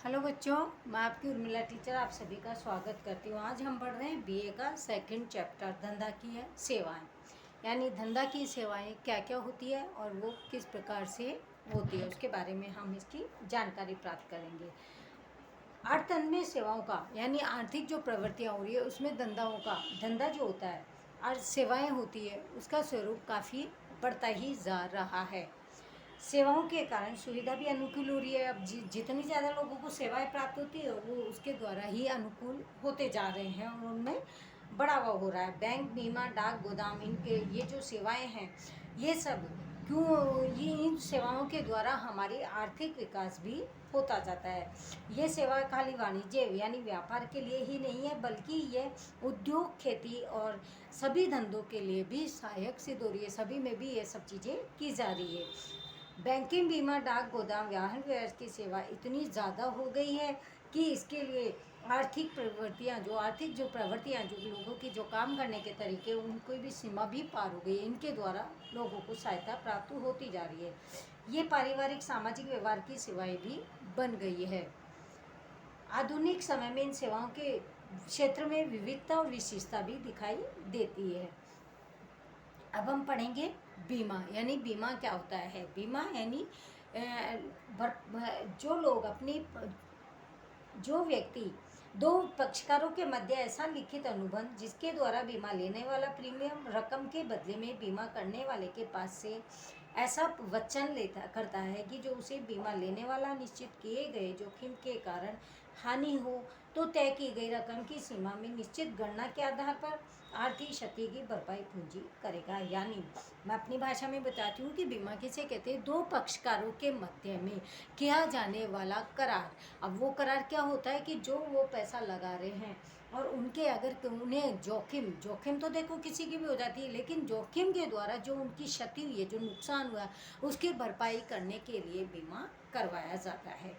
Hello बच्चों, मैं आपकी उर्मिला टीचर आप सभी का स्वागत करती हूँ। आज हम पढ़ रहे हैं बीए का सेकंड चैप्टर धंधा की है सेवाएं, यानी धंधा की सेवाएं क्या क्या होती है और वो किस प्रकार से होती है उसके बारे में हम इसकी जानकारी प्राप्त करेंगे। अर्थतंत्र में सेवाओं का यानी आर्थिक जो प्रवृत्तियाँ हो रही है उसमें धंधा जो होता है और सेवाएँ होती है उसका स्वरूप काफ़ी बढ़ता ही जा रहा है। सेवाओं के कारण सुविधा भी अनुकूल हो रही है। अब जितनी ज़्यादा लोगों को सेवाएं प्राप्त होती है वो उसके द्वारा ही अनुकूल होते जा रहे हैं और उनमें बढ़ावा हो रहा है। बैंक, बीमा, डाक, गोदाम, इनके ये जो सेवाएं हैं ये सब ये इन सेवाओं के द्वारा हमारी आर्थिक विकास भी होता जाता है। ये सेवा खाली वाणिज्य यानी व्यापार के लिए ही नहीं है बल्कि ये उद्योग, खेती और सभी धंधों के लिए भी सहायक सिद्ध हो रही है। सभी में भी ये सब चीज़ें की जा रही है। बैंकिंग, बीमा, डाक, गोदाम, वाहन व्यवसाय की सेवा इतनी ज़्यादा हो गई है कि इसके लिए आर्थिक प्रवृत्तियाँ जो लोगों की जो काम करने के तरीके उनको भी सीमा भी पार हो गई है। इनके द्वारा लोगों को सहायता प्राप्त होती जा रही है। ये पारिवारिक सामाजिक व्यवहार की सेवाएं भी बन गई है। आधुनिक समय में इन सेवाओं के क्षेत्र में विविधता और विशेषता भी दिखाई देती है। अब हम पढ़ेंगे बीमा, यानी बीमा क्या होता है। बीमा यानी जो व्यक्ति दो पक्षकारों के मध्य ऐसा लिखित अनुबंध जिसके द्वारा बीमा लेने वाला प्रीमियम रकम के बदले में बीमा करने वाले के पास से ऐसा वचन करता है कि जो उसे बीमा लेने वाला निश्चित किए गए जोखिम के कारण हानि हो तो तय की गई रकम की सीमा में निश्चित गणना के आधार पर आर्थिक क्षति की भरपाई पूंजी करेगा। यानी मैं अपनी भाषा में बताती हूँ कि बीमा किसे कहते हैं। दो पक्षकारों के मध्य में किया जाने वाला करार। अब वो करार क्या होता है कि जो वो पैसा लगा रहे हैं और उनके अगर उन्हें जोखिम तो देखो किसी की भी हो जाती है, लेकिन जोखिम के द्वारा जो उनकी क्षति हुई है, जो नुकसान हुआ, उसकी भरपाई करने के लिए बीमा करवाया जाता है।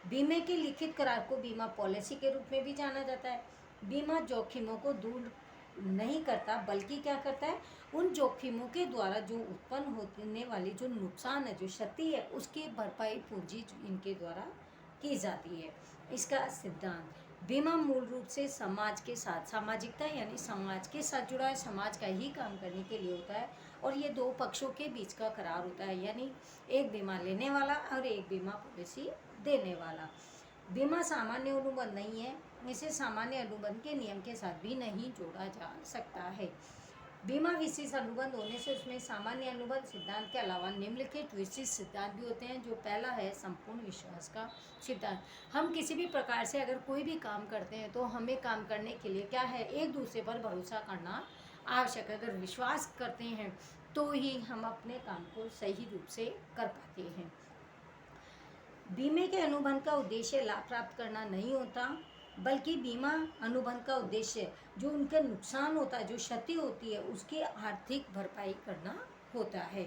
बीमे के लिखित करार को बीमा पॉलिसी के रूप में भी जाना जाता है। बीमा जोखिमों को दूर नहीं करता बल्कि क्या करता है, उन जोखिमों के द्वारा जो उत्पन्न होने वाली जो नुकसान है, जो क्षति है, उसकी भरपाई पूंजी इनके द्वारा की जाती है। इसका सिद्धांत, बीमा मूल रूप से समाज के साथ सामाजिकता यानी समाज के साथ जुड़ा है, समाज का ही काम करने के लिए होता है और ये दो पक्षों के बीच का करार होता है, यानी एक बीमा लेने वाला और एक बीमा पॉलिसी देने वाला। बीमा सामान्य अनुबंध नहीं है, इसे सामान्य अनुबंध के नियम के साथ भी नहीं जोड़ा जा सकता है। बीमा विशेष अनुबंध होने से उसमें सामान्य अनुबंध सिद्धांत के अलावा निम्नलिखित विशेष सिद्धांत भी होते हैं। जो पहला है संपूर्ण विश्वास का सिद्धांत। हम किसी भी प्रकार से अगर कोई भी काम करते हैं तो हमें काम करने के लिए क्या है, एक दूसरे पर भरोसा करना आवश्यक है। अगर विश्वास करते हैं तो ही हम अपने काम को सही रूप से कर पाते हैं। बीमे के अनुबंध का उद्देश्य लाभ प्राप्त करना नहीं होता बल्कि बीमा अनुबंध का उद्देश्य जो उनका नुकसान होता है, जो क्षति होती है, उसकी आर्थिक भरपाई करना होता है।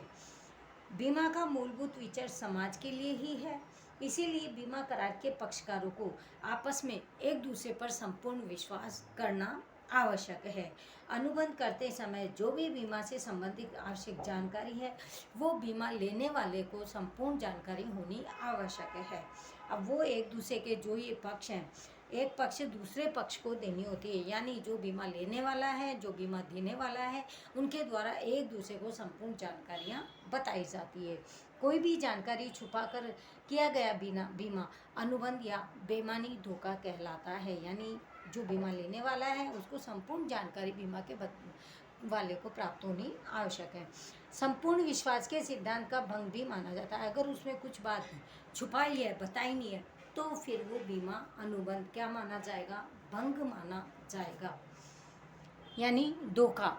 बीमा का मूलभूत विचार समाज के लिए ही है, इसीलिए बीमा करार के पक्षकारों को आपस में एक दूसरे पर संपूर्ण विश्वास करना आवश्यक है। अनुबंध करते समय जो भी बीमा से संबंधित आवश्यक जानकारी है वो बीमा लेने वाले को संपूर्ण जानकारी होनी आवश्यक है। अब वो एक दूसरे के जो ये पक्ष हैं, एक पक्ष दूसरे पक्ष को देनी होती है, यानी जो बीमा लेने वाला है, जो बीमा देने वाला है, उनके द्वारा एक दूसरे को संपूर्ण जानकारियाँ बताई जाती है। कोई भी जानकारी छुपाकर किया गया बीमा अनुबंध या बेईमानी धोखा कहलाता है, यानी जो बीमा लेने वाला है उसको संपूर्ण जानकारी बीमा के वाले को प्राप्त होनी आवश्यक है। संपूर्ण विश्वास के सिद्धांत का भंग भी माना जाता है। अगर उसमें कुछ बात छुपाई है, बताई नहीं है, तो फिर वो बीमा अनुबंध क्या माना जाएगा, भंग माना जाएगा, यानी धोखा।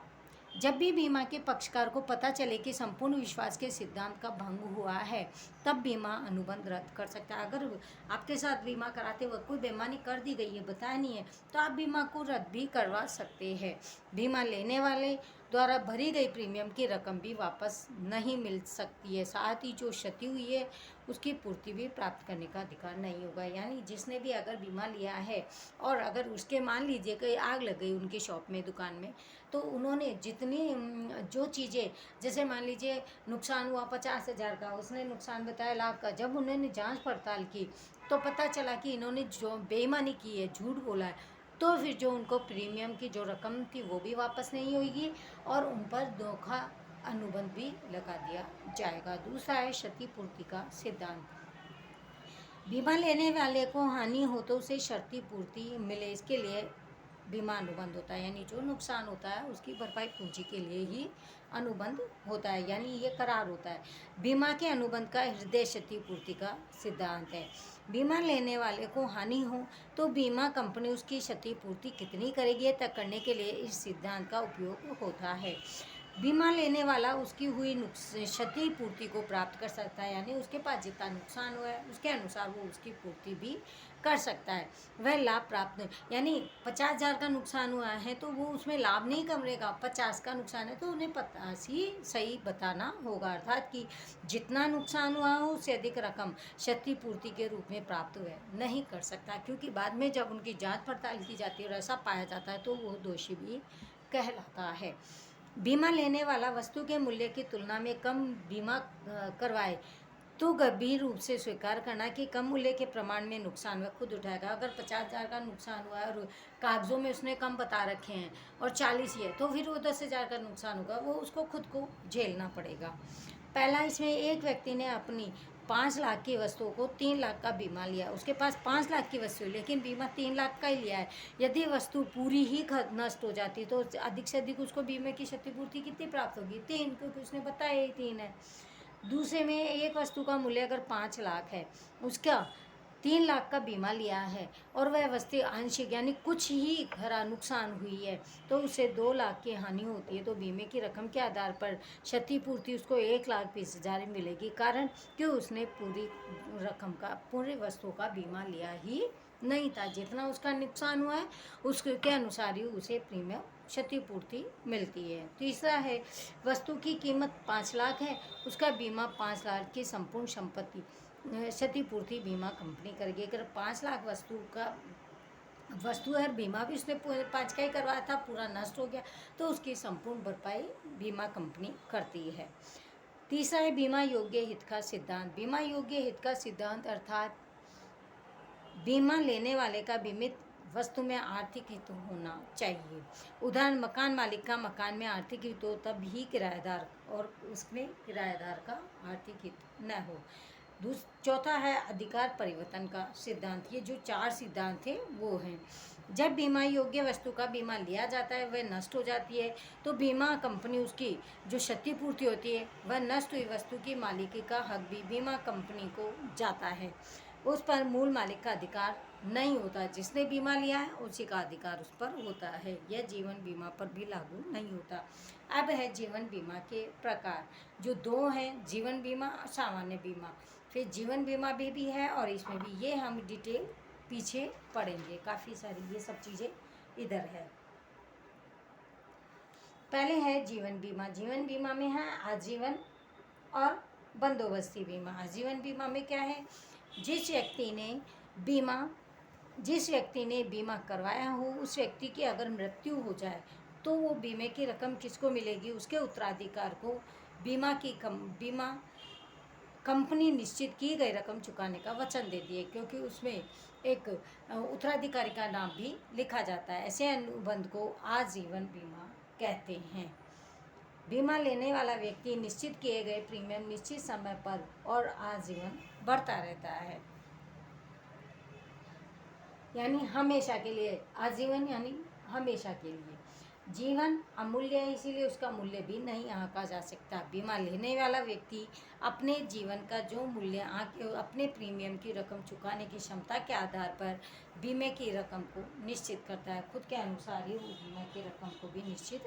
जब भी बीमा के पक्षकार को पता चले कि संपूर्ण विश्वास के सिद्धांत का भंग हुआ है तब बीमा अनुबंध रद्द कर सकता है। अगर आपके साथ बीमा कराते वक्त कोई बेईमानी कर दी गई है, बताया नहीं है, तो आप बीमा को रद्द भी करवा सकते हैं। बीमा लेने वाले द्वारा भरी गई प्रीमियम की रकम भी वापस नहीं मिल सकती है, साथ ही जो क्षति हुई है उसकी पूर्ति भी प्राप्त करने का अधिकार नहीं होगा। यानी जिसने भी अगर बीमा लिया है और अगर उसके मान लीजिए कि आग लग गई उनकी शॉप में, दुकान में, तो उन्होंने जितनी जो चीज़ें, जैसे मान लीजिए नुकसान हुआ 50,000 का, उसने नुकसान बताया लाख का, जब उन्होंने जांच पड़ताल की तो पता चला कि इन्होंने जो बेईमानी की है, झूठ बोला है, तो फिर जो उनको प्रीमियम की जो रकम थी वो भी वापस नहीं होगी और उन पर धोखा अनुबंध भी लगा दिया जाएगा। दूसरा है क्षतिपूर्ति का सिद्धांत। बीमा लेने वाले को हानि हो तो उसे क्षतिपूर्ति मिले, इसके लिए बीमा अनुबंध होता है। यानी जो नुकसान होता है उसकी भरपाई पूंजी के लिए ही अनुबंध होता है, यानी ये करार होता है। बीमा के अनुबंध का हृदय क्षतिपूर्ति का सिद्धांत है। बीमा लेने वाले को हानि हो तो बीमा कंपनी उसकी क्षतिपूर्ति कितनी करेगी तय करने के लिए इस सिद्धांत का उपयोग होता है। बीमा लेने वाला उसकी हुई क्षतिपूर्ति को प्राप्त कर सकता है, यानी उसके पास जितना नुकसान हुआ है उसके अनुसार वो उसकी पूर्ति भी कर सकता है। वह लाभ प्राप्त, यानी 50,000 का नुकसान हुआ है तो वो उसमें लाभ नहीं कमरेगा, 50 का नुकसान है तो उन्हें 50 ही सही बताना होगा, अर्थात कि जितना नुकसान हुआ हो उससे अधिक रकम क्षतिपूर्ति के रूप में प्राप्त हुए नहीं कर सकता, क्योंकि बाद में जब उनकी जांच पड़ताल की जाती है और ऐसा पाया जाता है तो वो दोषी भी कहलाता है। बीमा लेने वाला वस्तु के मूल्य की तुलना में कम बीमा करवाए तो गंभीर रूप से स्वीकार करना कि कम मूल्य के प्रमाण में नुकसान वह खुद उठाएगा। अगर 50,000 का नुकसान हुआ है और कागजों में उसने कम बता रखे हैं और 40 ही है तो फिर वो 10,000 का नुकसान होगा, वो उसको खुद को झेलना पड़ेगा। पहला, इसमें एक व्यक्ति ने अपनी 5 लाख की वस्तुओं को 3 लाख का बीमा लिया। उसके पास 5 लाख की वस्तु है लेकिन बीमा 3 लाख का ही लिया है। यदि वस्तु पूरी ही नष्ट हो जाती तो अधिक से अधिक उसको बीमे की क्षतिपूर्ति कितनी प्राप्त होगी? 3, क्योंकि उसने बताया ही 3 है। दूसरे में एक वस्तु का मूल्य अगर 5 लाख है, उसका 3 लाख का बीमा लिया है और वह वस्तु आंशिक यानी कुछ ही घरा नुकसान हुई है तो उसे 2 लाख की हानि होती है तो बीमे की रकम के आधार पर क्षतिपूर्ति उसको 1,20,000 मिलेगी, कारण कि उसने पूरी रकम का, पूरी वस्तु का बीमा लिया ही नहीं था। जितना उसका नुकसान हुआ है उसके अनुसार ही उसे प्रीमियम क्षतिपूर्ति मिलती है। तीसरा है, वस्तु की कीमत 5 लाख है, उसका बीमा 5 लाख की संपूर्ण संपत्ति क्षतिपूर्ति बीमा कंपनी करेगी। अगर 5 लाख वस्तु है, बीमा भी उसने 5 का ही करवाया था, पूरा नष्ट हो गया तो उसकी संपूर्ण भरपाई बीमा कंपनी करती है। तीसरा है बीमा योग्य हित का सिद्धांत। बीमा योग्य हित का सिद्धांत अर्थात बीमा लेने वाले का बीमित वस्तु में आर्थिक हित होना चाहिए। उदाहरण, मकान मालिक का मकान में आर्थिक हित हो तब ही किराएदार और उसमें किराएदार का आर्थिक हित न हो। चौथा है अधिकार परिवर्तन का सिद्धांत। ये जो 4 सिद्धांत थे वो हैं। जब बीमा योग्य वस्तु का बीमा लिया जाता है वह नष्ट हो जाती है तो बीमा कंपनी उसकी जो क्षतिपूर्ति होती है वह नष्ट हुई वस्तु की मालिकी का हक भी बीमा कंपनी को जाता है। उस पर मूल मालिक का अधिकार नहीं होता, जिसने बीमा लिया है उसी का अधिकार उस पर होता है। यह जीवन बीमा पर भी लागू नहीं होता। अब है जीवन बीमा के प्रकार, जो 2 हैं, जीवन बीमा और सामान्य बीमा। फिर जीवन बीमा भी है और इसमें भी ये हम डिटेल पीछे पढ़ेंगे, काफ़ी सारी ये सब चीज़ें इधर है। पहले है जीवन बीमा। जीवन बीमा में है आजीवन और बंदोबस्ती बीमा। आजीवन बीमा में क्या है, जिस व्यक्ति ने बीमा करवाया हो उस व्यक्ति की अगर मृत्यु हो जाए तो वो बीमे की रकम किसको मिलेगी? उसके उत्तराधिकार को बीमा कंपनी निश्चित की गई रकम चुकाने का वचन देती है, क्योंकि उसमें एक उत्तराधिकारी का नाम भी लिखा जाता है। ऐसे अनुबंध को आजीवन बीमा कहते हैं। बीमा लेने वाला व्यक्ति निश्चित किए गए प्रीमियम निश्चित समय पर और आजीवन भरता रहता है, यानी हमेशा के लिए। आजीवन यानी हमेशा के लिए। जीवन अमूल्य है इसीलिए उसका मूल्य भी नहीं आंका जा सकता। बीमा लेने वाला व्यक्ति अपने जीवन का जो मूल्य अपने प्रीमियम की रकम चुकाने की क्षमता के आधार पर बीमे की रकम को निश्चित करता है। खुद के अनुसार ही वो बीमा की रकम को भी निश्चित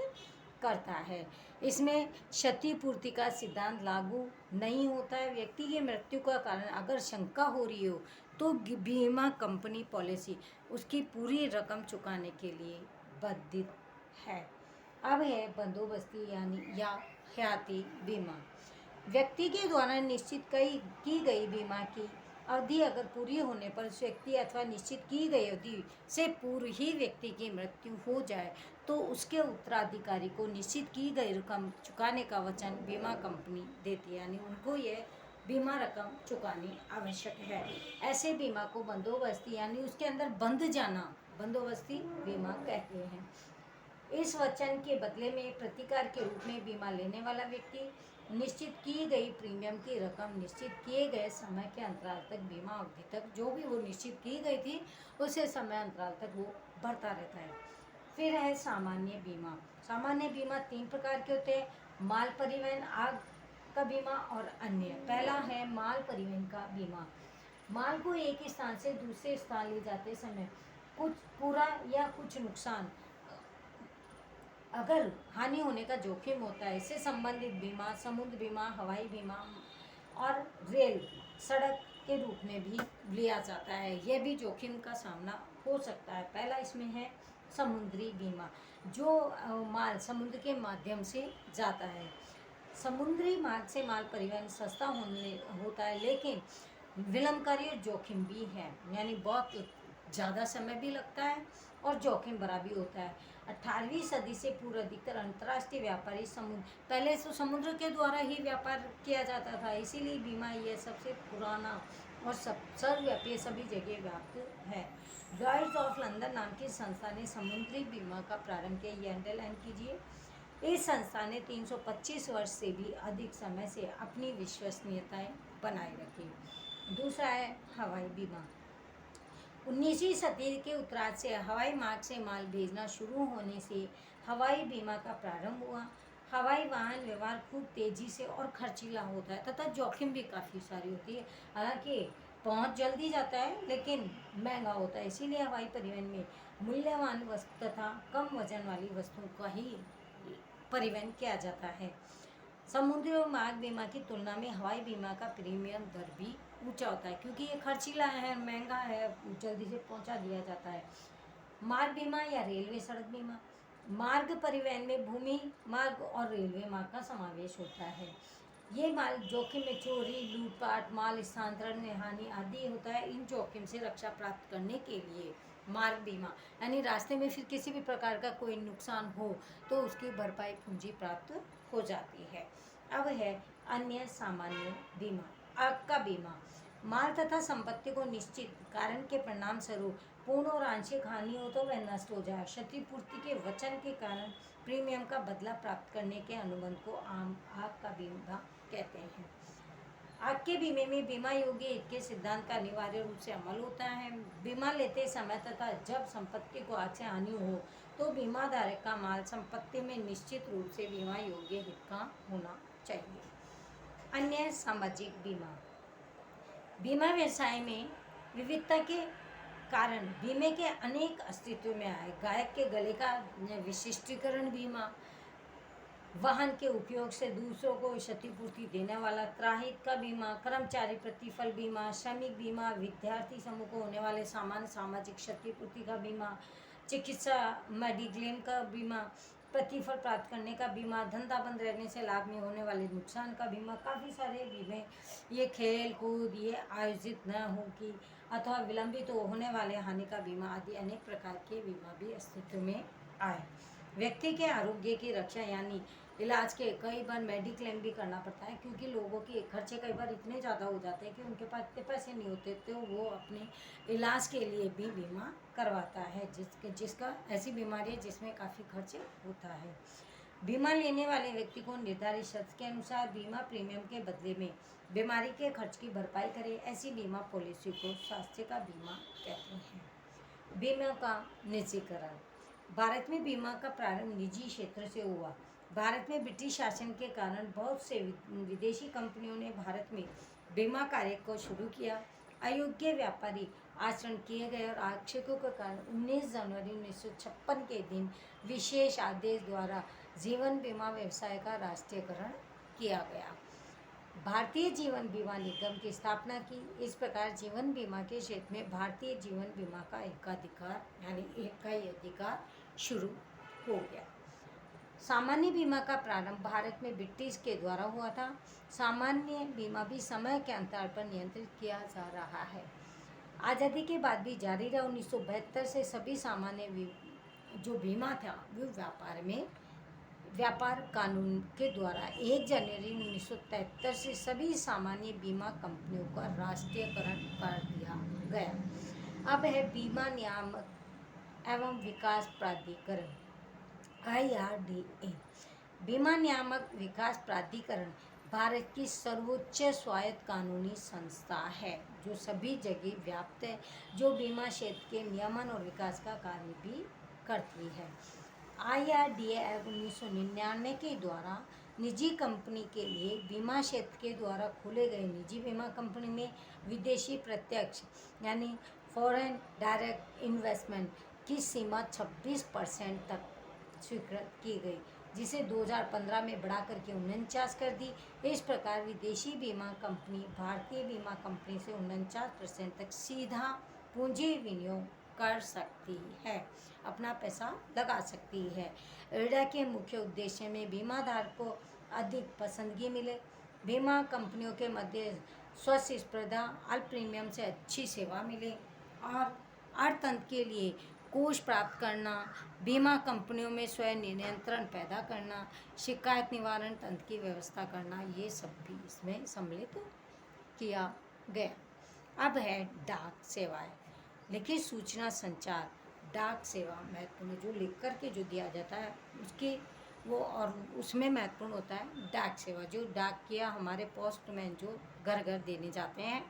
करता है। इसमें क्षतिपूर्ति का सिद्धांत लागू नहीं होता है। व्यक्ति की मृत्यु का कारण अगर शंका हो रही हो तो बीमा कंपनी पॉलिसी उसकी पूरी रकम चुकाने के लिए बाधित है। अब है बंदोबस्ती यानी या हयाती बीमा। व्यक्ति के द्वारा निश्चित की गई बीमा की अवधि अगर पूरी होने पर उस व्यक्ति अथवा निश्चित की गई अवधि से पूर्व ही व्यक्ति की मृत्यु हो जाए तो उसके उत्तराधिकारी को निश्चित की गई रकम चुकाने का वचन बीमा कंपनी देती है, यानी उनको यह बीमा रकम चुकानी आवश्यक है। ऐसे बीमा को बंदोबस्ती यानी उसके अंदर बंध जाना बंदोबस्ती बीमा कहते हैं। इस वचन के बदले में प्रतिकार के रूप में बीमा लेने वाला व्यक्ति निश्चित की गई प्रीमियम की रकम निश्चित किए गए समय के अंतराल तक बीमा अवधि तक जो भी वो निश्चित की गई थी उसे समय अंतराल तक वो भरता रहता है। फिर है सामान्य बीमा। सामान्य बीमा 3 प्रकार के होते हैं, माल परिवहन, आग का बीमा और अन्य। पहला है माल परिवहन का बीमा। माल को एक स्थान से दूसरे स्थान ले जाते समय कुछ पूरा या कुछ नुकसान अगर हानि होने का जोखिम होता है, इससे संबंधित बीमा समुद्र बीमा, हवाई बीमा और रेल सड़क के रूप में भी लिया जाता है। यह भी जोखिम का सामना हो सकता है। पहला इसमें है समुद्री बीमा, जो माल समुद्र के माध्यम से जाता है। समुद्री मार्ग से माल परिवहन सस्ता होता है, लेकिन विलंबकारी और जोखिम भी है, यानी बहुत ज़्यादा समय भी लगता है और जोखिम भरा भी होता है। 18वीं सदी से पूर्व अधिकतर अंतर्राष्ट्रीय व्यापारी पहले तो समुद्र के द्वारा ही व्यापार किया जाता था, इसीलिए बीमा यह सबसे पुराना और सर्वव्यापी सभी जगह व्याप्त है। लॉयड्स ऑफ लंदन नाम की संस्था ने समुद्री बीमा का प्रारंभ किया, ये अंडरलाइन कीजिए। इस संस्था ने 325 वर्ष से भी अधिक समय से अपनी विश्वसनीयताएं बनाए रखी। दूसरा है हवाई बीमा। 19वीं सदी के उत्तरार्ध से हवाई मार्ग से माल भेजना शुरू होने से हवाई बीमा का प्रारंभ हुआ। हवाई वाहन व्यवहार खूब तेजी से और खर्चीला होता है तथा जोखिम भी काफ़ी सारी होती है। हालांकि पहुंच जल्दी जाता है लेकिन महंगा होता है, इसीलिए हवाई परिवहन में मूल्यवान वस्तु तथा कम वजन वाली वस्तुओं का ही परिवहन किया जाता है। समुद्री और मार्ग बीमा की तुलना में हवाई बीमा का प्रीमियम दर भी ऊंचा होता है, क्योंकि ये खर्चीला है, महंगा है, जल्दी से पहुंचा दिया जाता है। मार्ग बीमा या रेलवे सड़क बीमा। मार्ग परिवहन में भूमि मार्ग और रेलवे मार्ग का समावेश होता है। ये माल जोखिम में चोरी, लूटपाट, माल स्थानांतरण में हानि आदि होता है। इन जोखिम से रक्षा प्राप्त करने के लिए मार्ग बीमा यानी रास्ते में फिर किसी भी प्रकार का कोई नुकसान हो तो उसकी भरपाई पूंजी प्राप्त हो जाती है। अब है अन्य सामान्य बीमा। आग का बीमा। माल तथा संपत्ति को निश्चित कारण के परिणाम स्वरूप पूर्ण और आंशिक हानि हो तो वह नष्ट हो जाए, क्षतिपूर्ति के वचन के कारण प्रीमियम का बदला प्राप्त करने के अनुबंध को आम आग का बीमा कहते हैं। आग के बीमे में बीमा योग्य हित के सिद्धांत का अनिवार्य रूप से अमल होता है। बीमा लेते समय तथा जब संपत्ति को आग से हानि हो तो बीमा धारक का माल संपत्ति में निश्चित रूप से बीमा योग्य हित का होना चाहिए। अन्य सामाजिक बीमा। बीमा व्यवसाय में विविधता के कारण बीमे के अनेक अस्तित्व में आए। गायक के गले का विशिष्टीकरण बीमा, वाहन के उपयोग से दूसरों को क्षतिपूर्ति देने वाला त्राहित का बीमा, कर्मचारी प्रतिफल बीमा, श्रमिक बीमा, विद्यार्थी समूह को होने वाले सामान्य सामाजिक क्षतिपूर्ति का बीमा, चिकित्सा मेडिक्लेम का बीमा, प्रतिफल प्राप्त करने का बीमा, धंधा बंद रहने से लाभ में होने वाले नुकसान का बीमा। काफ़ी सारे बीमे, ये खेल कूद, ये आयोजित न हो कि अथवा विलंबित होने वाले हानि का बीमा आदि अनेक प्रकार के बीमा भी अस्तित्व में आए। व्यक्ति के आरोग्य की रक्षा यानी इलाज के कई बार मेडिक्लेम भी करना पड़ता है, क्योंकि लोगों के खर्चे कई बार इतने ज़्यादा हो जाते हैं कि उनके पास इतने पैसे नहीं होते, तो वो अपने इलाज के लिए भी बीमा करवाता है, जिसका ऐसी बीमारी है जिसमें काफ़ी खर्च होता है। बीमा लेने वाले व्यक्ति को निर्धारित शर्त के अनुसार बीमा प्रीमियम के बदले में बीमारी के खर्च की भरपाई करे, ऐसी बीमा पॉलिसी को स्वास्थ्य का बीमा कहते हैं। बीमा का निजीकरण। भारत में बीमा का प्रारंभ निजी क्षेत्र से हुआ। भारत में ब्रिटिश शासन के कारण बहुत से विदेशी कंपनियों ने भारत में बीमा कार्य को शुरू किया। अयोग्य व्यापारी आचरण किए गए और आक्षेपों के कारण 19 जनवरी 1956 के दिन विशेष आदेश द्वारा जीवन बीमा व्यवसाय का राष्ट्रीयकरण किया गया। भारतीय जीवन बीमा निगम की स्थापना की। इस प्रकार जीवन बीमा के क्षेत्र में भारतीय जीवन बीमा का एकाधिकार यानी एक का ही अधिकार शुरू हो गया। सामान्य बीमा का प्रारंभ भारत में ब्रिटिश के द्वारा हुआ था। सामान्य बीमा भी समय के अंतराल पर नियंत्रित किया जा रहा है। आज़ादी के बाद भी जारी रहा। 1972 से सभी सामान्य जो बीमा था वो व्यापार कानून के द्वारा 1 जनवरी 1973 से सभी सामान्य बीमा कंपनियों का राष्ट्रीयकरण कर दिया गया। अब है बीमा नियामक एवं विकास प्राधिकरण IRDA। बीमा नियामक विकास प्राधिकरण भारत की सर्वोच्च स्वायत्त कानूनी संस्था है जो सभी जगह व्याप्त है, जो बीमा क्षेत्र के नियमन और विकास का कार्य भी करती है। IRDA 1999 के द्वारा निजी कंपनी के लिए बीमा क्षेत्र के द्वारा खोले गए निजी बीमा कंपनी में विदेशी प्रत्यक्ष यानी फॉरेन डायरेक्ट इन्वेस्टमेंट की सीमा 26% तक स्वीकृत की गई, जिसे 2015 में बढ़ा करके 49 कर दी। इस प्रकार विदेशी बीमा कंपनी भारतीय बीमा कंपनी से 49% तक सीधा पूंजी विनियोग कर सकती है, अपना पैसा लगा सकती है। IRDA के मुख्य उद्देश्य में बीमाधारक को अधिक पसंदगी मिले, बीमा कंपनियों के मध्य स्वस्पर्धा, अल्प प्रीमियम से अच्छी सेवा मिले और अर्थतंत्र के लिए कोष प्राप्त करना, बीमा कंपनियों में स्वयं नियंत्रण पैदा करना, शिकायत निवारण तंत्र की व्यवस्था करना, ये सब भी इसमें सम्मिलित किया गया। अब है डाक सेवाएं। लिखित सूचना संचार डाक सेवा महत्वपूर्ण, जो लिख कर के जो दिया जाता है उसके वो और उसमें महत्वपूर्ण होता है डाक सेवा, जो डाकिया हमारे पोस्टमैन जो घर घर देने जाते हैं।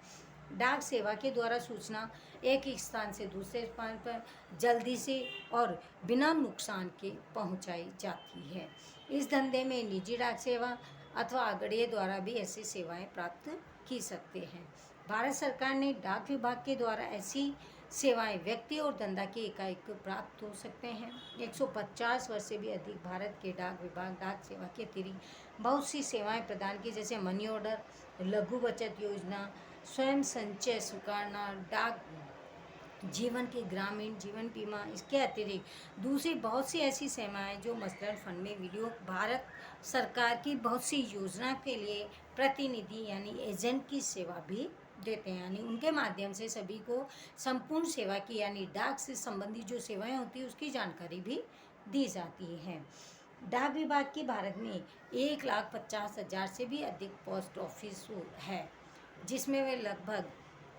डाक सेवा के द्वारा सूचना एक स्थान से दूसरे स्थान पर जल्दी से और बिना नुकसान के पहुंचाई जाती है। इस धंधे में निजी डाक सेवा अथवा आगड़िए द्वारा भी ऐसी सेवाएं प्राप्त की सकते हैं। भारत सरकार ने डाक विभाग के द्वारा ऐसी सेवाएं व्यक्ति और धंधा की इकाई को प्राप्त हो सकते हैं। 150 वर्ष से भी अधिक भारत के डाक विभाग डाक सेवा के अतिरिक्त बहुत सी सेवाएं प्रदान की, जैसे मनी ऑर्डर, लघु बचत योजना, स्वयं संचय स्वीकारना, डाक जीवन के ग्रामीण जीवन बीमा। इसके अतिरिक्त दूसरी बहुत सी ऐसी सेवाएं जो मसलन फंड में वीडियो भारत सरकार की बहुत सी योजना के लिए प्रतिनिधि यानी एजेंट की सेवा भी देते हैं, यानी उनके माध्यम से सभी को संपूर्ण सेवा की यानी डाक से संबंधित जो सेवाएं होती है उसकी जानकारी भी दी जाती है। डाक विभाग की भारत में 1,50,000 से भी अधिक पोस्ट ऑफिस है, जिसमें वे लगभग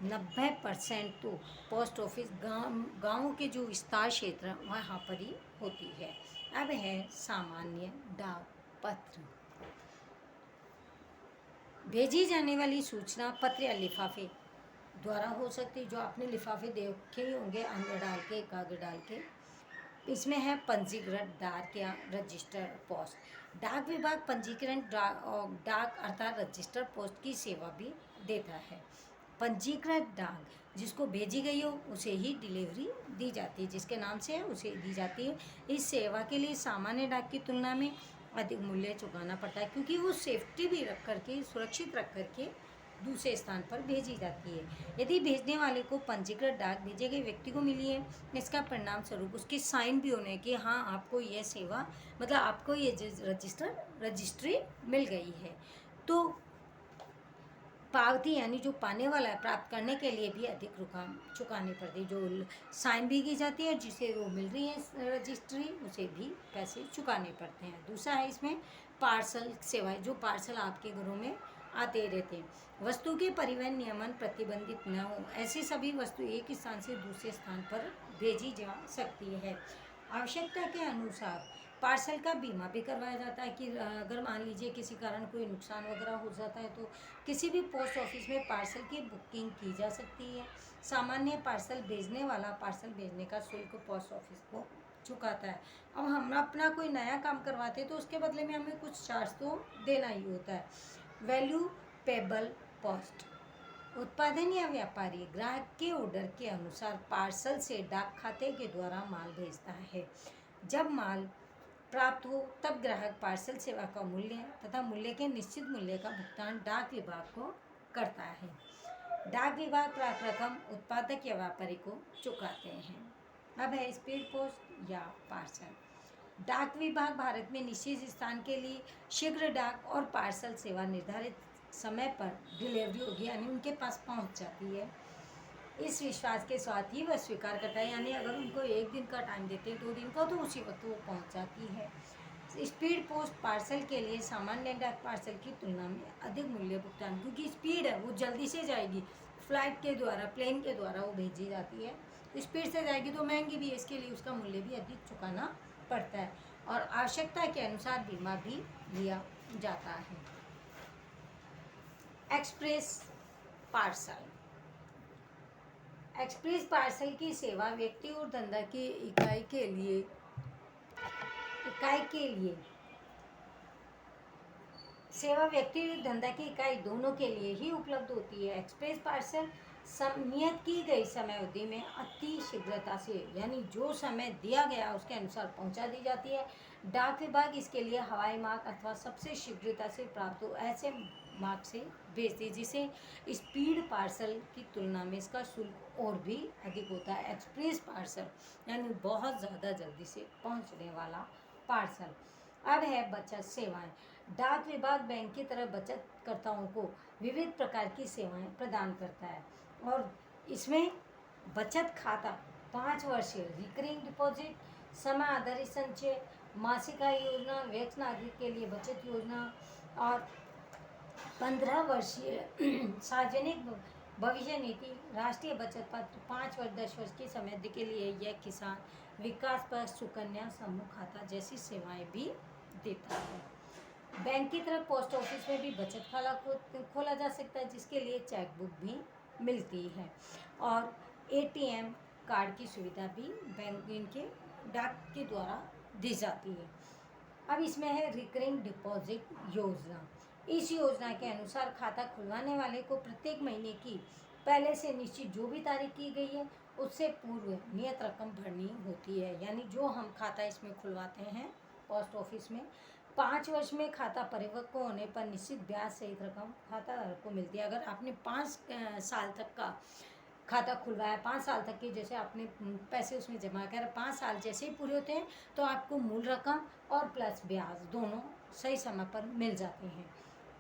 90% तो पोस्ट ऑफिस गाँव के जो विस्तार क्षेत्र हैं वहाँ पर ही होती है। अब है सामान्य डाक पत्र। भेजी जाने वाली सूचना पत्र या लिफाफे द्वारा हो सकती है, जो आपने लिफाफे देखे ही होंगे अंदर डाल के कागज डाल के। इसमें है पंजीकृत डाक या रजिस्टर पोस्ट। डाक विभाग पंजीकरण डाक अर्थात रजिस्टर पोस्ट की सेवा भी देता है। पंजीकृत डाक जिसको भेजी गई हो उसे ही डिलीवरी दी जाती है, जिसके नाम से है उसे दी जाती है। इस सेवा के लिए सामान्य डाक की तुलना में अधिक मूल्य चुकाना पड़ता है, क्योंकि वो सेफ्टी भी रख करके सुरक्षित रख करके दूसरे स्थान पर भेजी जाती है। यदि भेजने वाले को पंजीकृत डाक भेजे गए व्यक्ति को मिली है, इसका परिणाम स्वरूप उसके साइन भी होने कि हाँ आपको ये सेवा मतलब आपको ये रजिस्ट्री मिल गई है, तो पावती यानी जो पाने वाला है प्राप्त करने के लिए भी अधिक रकम चुकानी पड़ती है। जो साइन भी की जाती है जिसे वो मिल रही है रजिस्ट्री, उसे भी पैसे चुकाने पड़ते हैं। दूसरा है इसमें पार्सल सेवाएं, जो पार्सल आपके घरों में आते रहते हैं। वस्तु के परिवहन नियमन प्रतिबंधित न हो, ऐसी सभी वस्तु एक स्थान से दूसरे स्थान पर भेजी जा सकती है। आवश्यकता के अनुसार पार्सल का बीमा भी करवाया जाता है कि अगर मान लीजिए किसी कारण कोई नुकसान वगैरह हो जाता है तो किसी भी पोस्ट ऑफिस में पार्सल की बुकिंग की जा सकती है। सामान्य पार्सल भेजने वाला पार्सल भेजने का शुल्क पोस्ट ऑफिस को चुकाता है। अब हम अपना कोई नया काम करवाते हैं तो उसके बदले में हमें कुछ चार्ज तो देना ही होता है। Value payable post. उत्पादन या व्यापारी ग्राहक के ऑर्डर के अनुसार पार्सल से डाक खाते के द्वारा माल भेजता है। जब माल प्राप्त हो तब ग्राहक पार्सल सेवा का मूल्य तथा मूल्य के निश्चित मूल्य का भुगतान डाक विभाग को करता है। डाक विभाग प्राप्त रकम उत्पादक या व्यापारी को चुकाते हैं। अब है स्पीड पोस्ट या पार्सल। डाक विभाग भारत में निश्चित स्थान के लिए शीघ्र डाक और पार्सल सेवा निर्धारित समय पर डिलीवरी होगी, यानी उनके पास पहुंच जाती है। इस विश्वास के साथ ही वह स्वीकार करता है, यानी अगर उनको 1 दिन का टाइम देते हैं, 2 दिन का, तो उसी वक्त वो पहुंच जाती है। स्पीड पोस्ट पार्सल के लिए सामान्य डाक पार्सल की तुलना में अधिक मूल्य भुगतान, क्योंकि स्पीड है, वो जल्दी से जाएगी, फ्लाइट के द्वारा, प्लेन के द्वारा वो भेजी जाती है, स्पीड से जाएगी तो महंगी भी है, इसके लिए उसका मूल्य भी अधिक चुकाना पड़ता है और आवश्यकता के अनुसार बीमा भी लिया जाता है। Express parcel. एक्सप्रेस पार्सल की सेवा व्यक्ति और धंधा की इकाई के लिए सेवा व्यक्ति और धंधा की इकाई दोनों के लिए ही उपलब्ध होती है। एक्सप्रेस पार्सल नियत की गई समय अवधि में अति शीघ्रता से, यानी जो समय दिया गया उसके अनुसार पहुंचा दी जाती है। डाक विभाग इसके लिए हवाई मार्ग अथवा सबसे शीघ्रता से प्राप्त हो ऐसे मार्ग से भेजती है, जिसे स्पीड पार्सल की तुलना में इसका शुल्क और भी अधिक होता है। एक्सप्रेस पार्सल यानी बहुत ज़्यादा जल्दी से पहुंचने वाला पार्सल। अब है बचत सेवाएं। डाक विभाग बैंक की तरह बचतकर्ताओं को विविध प्रकार की सेवाएं प्रदान करता है और इसमें बचत खाता, 5 वर्षीय रिकरिंग डिपॉजिट, समय आधारित संचय, मासिक आय योजना, वरिष्ठ नागरिक के लिए बचत योजना और 15 वर्षीय सार्वजनिक भविष्य निधि, राष्ट्रीय बचत पत्र, 5 वर्ष 10 वर्ष की समय अवधि के लिए यह किसान विकास पत्र, सुकन्या समूह खाता जैसी सेवाएं भी देता है। बैंक की तरफ पोस्ट ऑफिस में भी बचत खाता खोला जा सकता है, जिसके लिए चेकबुक भी मिलती है और एटीएम कार्ड की सुविधा भी बैंक इनके डाक के द्वारा दी जाती है। अब इसमें है रिकरिंग डिपॉजिट योजना। इस योजना के अनुसार खाता खुलवाने वाले को प्रत्येक महीने की पहले से निश्चित जो भी तारीख की गई है उससे पूर्व नियत रकम भरनी होती है, यानी जो हम खाता इसमें खुलवाते हैं पोस्ट ऑफिस में, 5 वर्ष में खाता परिपक्व होने पर निश्चित ब्याज सहित रकम खाताधारक को मिलती है। अगर आपने 5 साल तक का खाता खुलवाया, 5 साल तक के जैसे आपने पैसे उसमें जमा कर 5 साल जैसे ही पूरे होते हैं तो आपको मूल रकम और प्लस ब्याज दोनों सही समय पर मिल जाते हैं।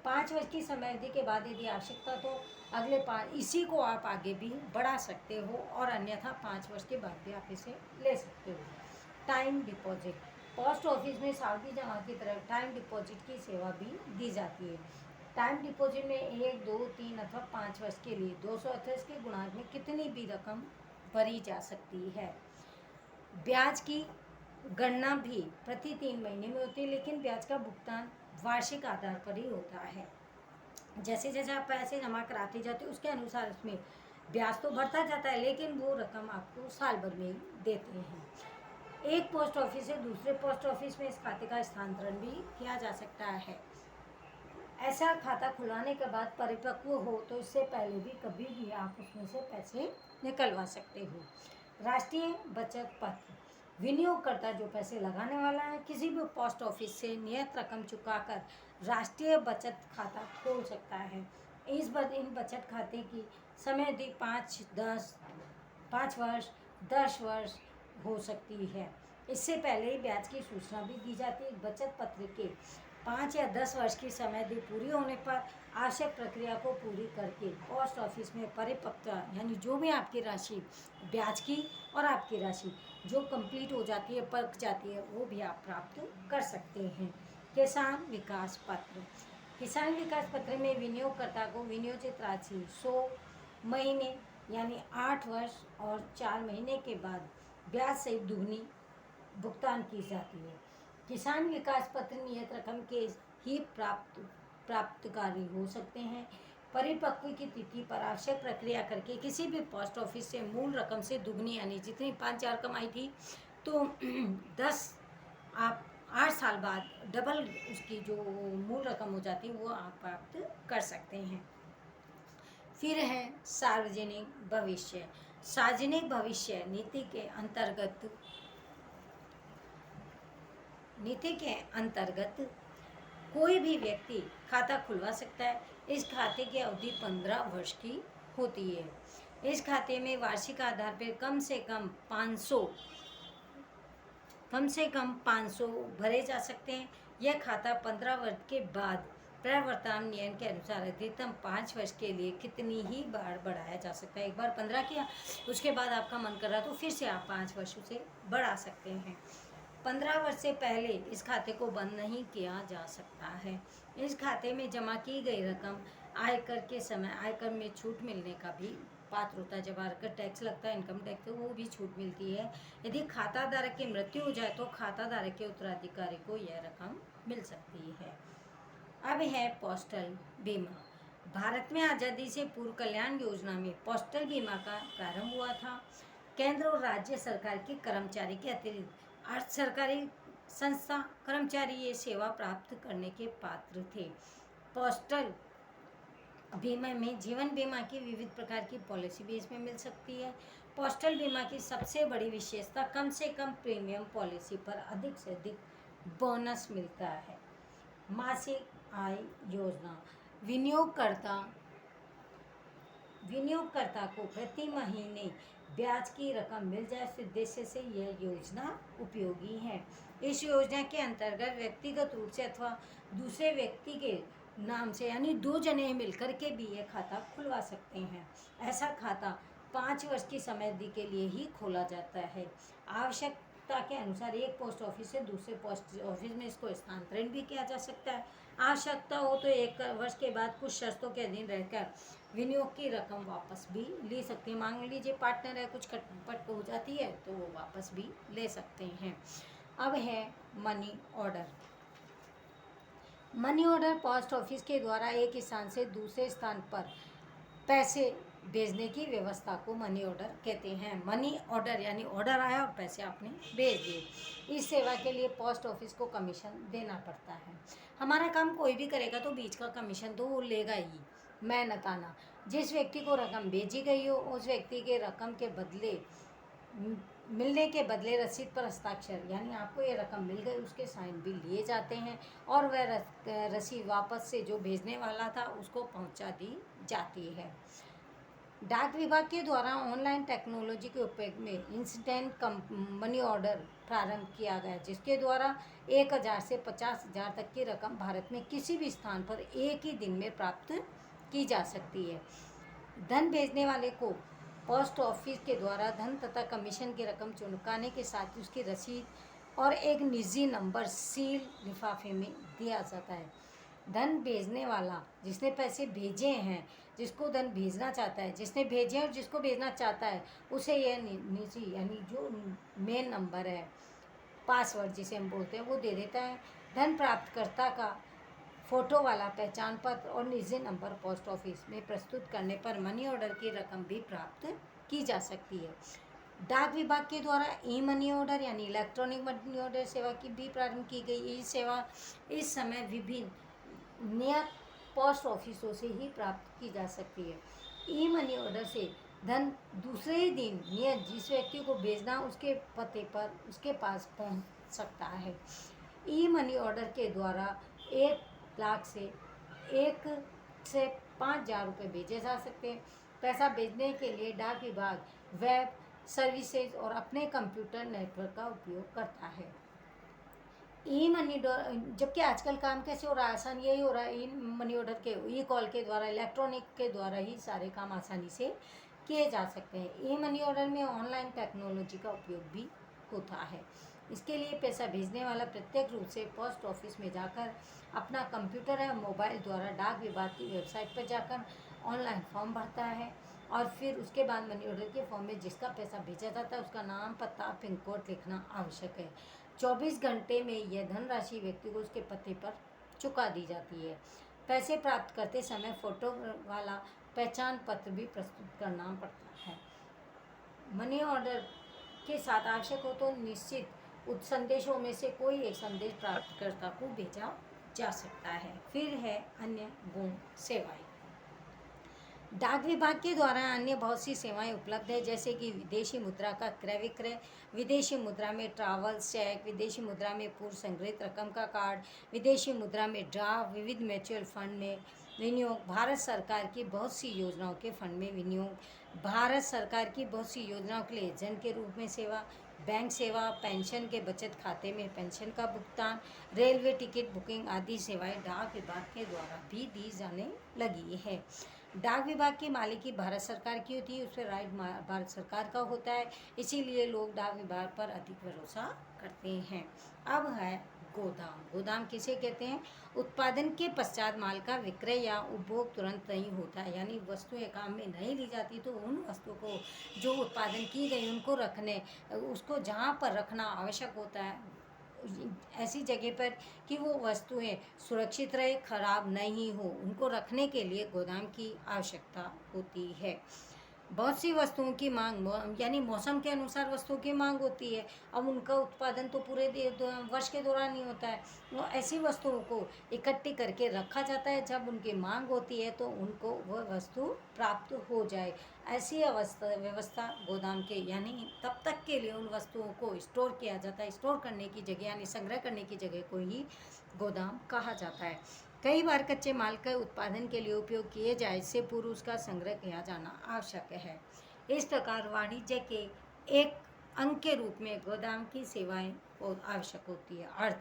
5 वर्ष की समय अवधि के बाद यदि आवश्यकता तो अगले 5 इसी को आप आगे भी बढ़ा सकते हो और अन्यथा 5 वर्ष के बाद भी आप इसे ले सकते हो। Time deposit. पोस्ट ऑफिस में सावधि जमा की तरह टाइम डिपॉजिट की सेवा भी दी जाती है। टाइम डिपॉजिट में 1, 2, 3 अथवा 5 वर्ष के लिए 228 के गुणांक में कितनी भी रकम भरी जा सकती है। ब्याज की गणना भी प्रति 3 महीने में होती है, लेकिन ब्याज का भुगतान वार्षिक आधार पर ही होता है। जैसे जैसे आप पैसे जमा कराते जाते हो उसके अनुसार उसमें ब्याज तो बढ़ता जाता है, लेकिन वो रकम आपको साल भर में देते हैं। एक पोस्ट ऑफिस से दूसरे पोस्ट ऑफिस में इस खाते का स्थानांतरण भी किया जा सकता है। ऐसा खाता खुलवाने के बाद परिपक्व हो तो इससे पहले भी कभी भी आप उसमें से पैसे निकलवा सकते हो। राष्ट्रीय बचत पत्र। विनियोगकर्ता जो पैसे लगाने वाला है किसी भी पोस्ट ऑफिस से नियत रकम चुकाकर राष्ट्रीय बचत खाता खोल सकता है। इन बचत खाते की समय अवधि 5 वर्ष 10 वर्ष हो सकती है। इससे पहले ही ब्याज की सूचना भी दी जाती है। बचत पत्र के 5 या 10 वर्ष की समय अवधि पूरी होने पर आवश्यक प्रक्रिया को पूरी करके पोस्ट ऑफिस में परिपक्वता, यानी जो भी आपकी राशि ब्याज की और आपकी राशि जो कंप्लीट हो जाती है, पक जाती है, वो भी आप प्राप्त कर सकते हैं। किसान विकास पत्र। किसान विकास पत्र में विनियोगकर्ता को विनियोजित राशि 100 महीने यानी 8 वर्ष और 4 महीने के बाद ब्याज सहित दुगनी भुगतान की जाती है। किसान विकास पत्र नियत रकम के ही प्राप्तकारी हो सकते हैं। परिपक्व की तिथि पर आवश्यक प्रक्रिया करके किसी भी पोस्ट ऑफिस से मूल रकम से दुगनी, यानी जितनी 5,000 कमाई थी तो 8 साल बाद डबल उसकी जो मूल रकम हो जाती है वो आप प्राप्त कर सकते हैं। फिर है सार्वजनिक भविष्य। सार्वजनिक भविष्य नीति के अंतर्गत कोई भी व्यक्ति खाता खुलवा सकता है। इस खाते की अवधि 15 वर्ष की होती है। इस खाते में वार्षिक आधार पर कम से कम 500 कम से कम 500 भरे जा सकते हैं। यह खाता 15 वर्ष के बाद प्रवर्तमान नियम के अनुसार अधिकतम 5 वर्ष के लिए कितनी ही बार बढ़ाया जा सकता है। एक बार 15 किया, उसके बाद आपका मन कर रहा तो फिर से आप 5 वर्षों से बढ़ा सकते हैं। 15 वर्ष से पहले इस खाते को बंद नहीं किया जा सकता है। इस खाते में जमा की गई रकम आयकर के समय आयकर में छूट मिलने का भी पात्र होता है। जब आयकर टैक्स लगता है, इनकम टैक्स, तो वो भी छूट मिलती है। यदि खाता धारक की मृत्यु हो जाए तो खाता धारक के उत्तराधिकारी को यह रकम मिल सकती है। अब है पोस्टल बीमा। भारत में आज़ादी से पूर्व कल्याण योजना में पोस्टल बीमा का प्रारंभ हुआ था। केंद्र और राज्य सरकार के कर्मचारी के अतिरिक्त अर्ध सरकारी संस्था कर्मचारी ये सेवा प्राप्त करने के पात्र थे। पोस्टल बीमा में जीवन बीमा की विविध प्रकार की पॉलिसी भी इसमें मिल सकती है। पोस्टल बीमा की सबसे बड़ी विशेषता कम से कम प्रीमियम पॉलिसी पर अधिक से अधिक बोनस मिलता है। मासिक आय योजना विनियोगकर्ता को प्रति महीने ब्याज की रकम मिल जाए, इस उद्देश्य से यह योजना उपयोगी है। इस योजना के अंतर्गत व्यक्तिगत रूप से अथवा दूसरे व्यक्ति के नाम से यानी 2 जने मिलकर के भी यह खाता खुलवा सकते हैं। ऐसा खाता 5 वर्ष की समय अवधि के लिए ही खोला जाता है। आवश्यकता के अनुसार एक पोस्ट ऑफिस से दूसरे पोस्ट ऑफिस में इसको स्थानांतरण भी किया जा सकता है। आवश्यकता हो तो 1 वर्ष के बाद कुछ शर्तों के अधीन रहकर विनियोग की रकम वापस भी ले सकते हैं। मान लीजिए पार्टनर है, कुछ खटपट हो जाती है तो वो वापस भी ले सकते हैं। अब है money order. Money order post office के द्वारा एक स्थान से दूसरे स्थान पर पैसे भेजने की व्यवस्था को मनी ऑर्डर कहते हैं। मनी ऑर्डर यानी ऑर्डर आया और पैसे आपने भेज दिए। इस सेवा के लिए पोस्ट ऑफिस को कमीशन देना पड़ता है। हमारा काम कोई भी करेगा तो बीच का कमीशन तो वो लेगा ही, मेहनताना। जिस व्यक्ति को रकम भेजी गई हो उस व्यक्ति के रकम के बदले मिलने के बदले रसीद पर हस्ताक्षर यानी आपको ये रकम मिल गई, उसके साइन भी लिए जाते हैं और वह रसीद वापस से जो भेजने वाला था उसको पहुंचा दी जाती है। डाक विभाग के द्वारा ऑनलाइन टेक्नोलॉजी के उपयोग में इंस्टेंट मनी ऑर्डर प्रारंभ किया गया, जिसके द्वारा 1000 से 50,000 तक की रकम भारत में किसी भी स्थान पर एक ही दिन में प्राप्त की जा सकती है। धन भेजने वाले को पोस्ट ऑफिस के द्वारा धन तथा कमीशन की रकम चुकाने के साथ उसकी रसीद और एक निजी नंबर सील लिफाफे में दिया जाता है। धन भेजने वाला जिसने पैसे भेजे हैं, जिसको धन भेजना चाहता है, जिसने भेजे और जिसको भेजना चाहता है, उसे यह निजी यानी जो मेन नंबर है, पासवर्ड जिसे हम बोलते हैं, वो दे देता है। धन प्राप्तकर्ता का फोटो वाला पहचान पत्र और निजी नंबर पोस्ट ऑफिस में प्रस्तुत करने पर मनी ऑर्डर की रकम भी प्राप्त की जा सकती है। डाक विभाग के द्वारा ई मनी ऑर्डर यानी इलेक्ट्रॉनिक मनी ऑर्डर सेवा की भी प्रारंभ की गई। ये सेवा इस समय विभिन्न नियत पोस्ट ऑफिसों से ही प्राप्त की जा सकती है। ई मनी ऑर्डर से धन दूसरे ही दिन नियत जिस व्यक्ति को भेजना उसके पते पर उसके पास पहुंच सकता है। ई मनी ऑर्डर के द्वारा 1 लाख से 5,000 रुपये भेजे जा सकते हैं। पैसा भेजने के लिए डाक विभाग वेब सर्विसेज और अपने कंप्यूटर नेटवर्क का उपयोग करता है। ई मनी जबकि आजकल काम कैसे हो रहा है, आसान यही हो रहा है। ई मनी ऑर्डर के ई कॉल के द्वारा इलेक्ट्रॉनिक के द्वारा ही सारे काम आसानी से किए जा सकते हैं। ई मनी ऑर्डर में ऑनलाइन टेक्नोलॉजी का उपयोग भी होता है। इसके लिए पैसा भेजने वाला प्रत्येक रूप से पोस्ट ऑफिस में जाकर अपना कंप्यूटर या मोबाइल द्वारा डाक विभाग की वेबसाइट पर जाकर ऑनलाइन फॉर्म भरता है और फिर उसके बाद मनी ऑर्डर के फॉर्म में जिसका पैसा भेजा जाता है उसका नाम, पता, पिन कोड लिखना आवश्यक है। 24 घंटे में यह धनराशि व्यक्ति को उसके पते पर चुका दी जाती है। पैसे प्राप्त करते समय फोटो वाला पहचान पत्र भी प्रस्तुत करना पड़ता है। मनी ऑर्डर के साथ आवश्यक हो तो निश्चित उन संदेशों में से कोई एक संदेश प्राप्तकर्ता को भेजा जा सकता है। फिर है अन्य गौण सेवाएं। डाक विभाग के द्वारा अन्य बहुत सी सेवाएं उपलब्ध है, जैसे कि विदेशी मुद्रा का क्रय विक्रय, विदेशी मुद्रा में ट्रैवल्स चेक, विदेशी मुद्रा में पूर्व संग्रहित रकम का कार्ड, विदेशी मुद्रा में ड्राफ्ट, विविध म्यूचुअल फंड में विनियोग, भारत सरकार की बहुत सी योजनाओं के फंड में विनियोग, भारत सरकार की बहुत सी योजनाओं के लिए एजेंट के रूप में सेवा, बैंक सेवा, पेंशन के बचत खाते में पेंशन का भुगतान, रेलवे टिकट बुकिंग आदि सेवाएं डाक विभाग के द्वारा भी दी जाने लगी है। डाक विभाग की मालिकी भारत सरकार की होती है, उस पर राइट भारत सरकार का होता है, इसीलिए लोग डाक विभाग पर अधिक भरोसा करते हैं। अब है गोदाम। गोदाम किसे कहते हैं? उत्पादन के पश्चात माल का विक्रय या उपभोग तुरंत नहीं होता है, यानी वस्तुएं काम में नहीं ली जाती तो उन वस्तुओं को जो उत्पादन की गई उनको रखने, उसको जहाँ पर रखना आवश्यक होता है ऐसी जगह पर कि वो वस्तुएं सुरक्षित रहे, खराब नहीं हो, उनको रखने के लिए गोदाम की आवश्यकता होती है। बहुत सी वस्तुओं की मांग यानी मौसम के अनुसार वस्तुओं की मांग होती है। अब उनका उत्पादन तो पूरे वर्ष के दौरान नहीं होता है, तो ऐसी वस्तुओं को इकट्ठी करके रखा जाता है, जब उनकी मांग होती है तो उनको वह वस्तु प्राप्त हो जाए। ऐसी व्यवस्था गोदाम के यानी तब तक के लिए उन वस्तुओं को स्टोर किया जाता है, स्टोर करने की जगह यानी संग्रह करने की जगह को ही गोदाम कहा जाता है। कई बार कच्चे माल के उत्पादन के लिए उपयोग किए जाए इससे पूर्व उसका संग्रह किया जाना आवश्यक है। इस प्रकार वाणिज्य के एक अंग के रूप में गोदाम की सेवाएं आवश्यक होती है। अर्थ,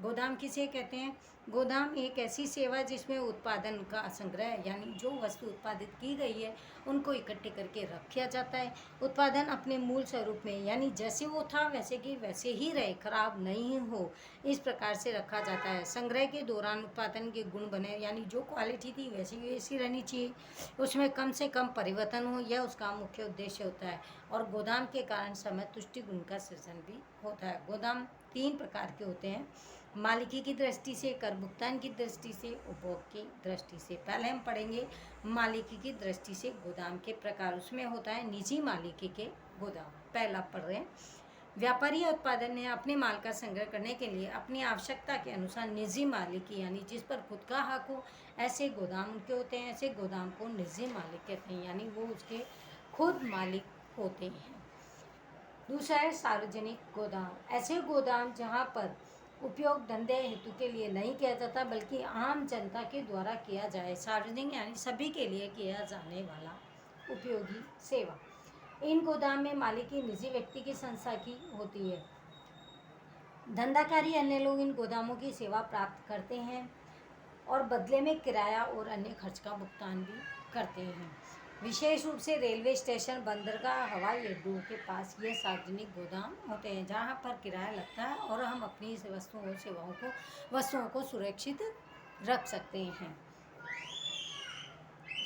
गोदाम किसे कहते हैं? गोदाम एक ऐसी सेवा जिसमें उत्पादन का संग्रह यानी जो वस्तु उत्पादित की गई है उनको इकट्ठे करके रखा जाता है। उत्पादन अपने मूल स्वरूप में यानी जैसे वो था वैसे की वैसे ही रहे, खराब नहीं हो, इस प्रकार से रखा जाता है। संग्रह के दौरान उत्पादन के गुण बने यानी जो क्वालिटी थी वैसी वैसी रहनी चाहिए, उसमें कम से कम परिवर्तन हो, यह उसका मुख्य उद्देश्य होता है। और गोदाम के कारण समय तुष्टि गुण का सृजन भी होता है। गोदाम 3 प्रकार के होते हैं, मालिकी की दृष्टि से, कर भुगतान की दृष्टि से, उपभोग की दृष्टि से। पहले हम पढ़ेंगे मालिकी की दृष्टि से गोदाम के प्रकार। उसमें होता है निजी मालिकी के गोदाम। पहला पढ़ रहे हैं, व्यापारी या उत्पादन ने अपने माल का संग्रह करने के लिए अपनी आवश्यकता के अनुसार निजी मालिकी यानी जिस पर खुद का हक हो ऐसे गोदाम उनके होते हैं। ऐसे गोदाम को निजी मालिक कहते हैं, यानी वो उसके खुद मालिक होते हैं। दूसरा है सार्वजनिक गोदाम। ऐसे गोदाम जहाँ पर उपयोग धंधे हेतु के लिए नहीं किया जाता बल्कि आम जनता के द्वारा किया जाए। सार्वजनिक यानी सभी के लिए किया जाने वाला उपयोगी सेवा। इन गोदाम में मालिकी निजी व्यक्ति की संस्था की होती है। धंधाकारी अन्य लोग इन गोदामों की सेवा प्राप्त करते हैं और बदले में किराया और अन्य खर्च का भुगतान भी करते हैं। विशेष रूप से रेलवे स्टेशन, बंदरगाह, हवाई अड्डों के पास ये सार्वजनिक गोदाम होते हैं जहाँ पर किराया लगता है और हम अपनी इस वस्तुओं को सुरक्षित रख सकते हैं।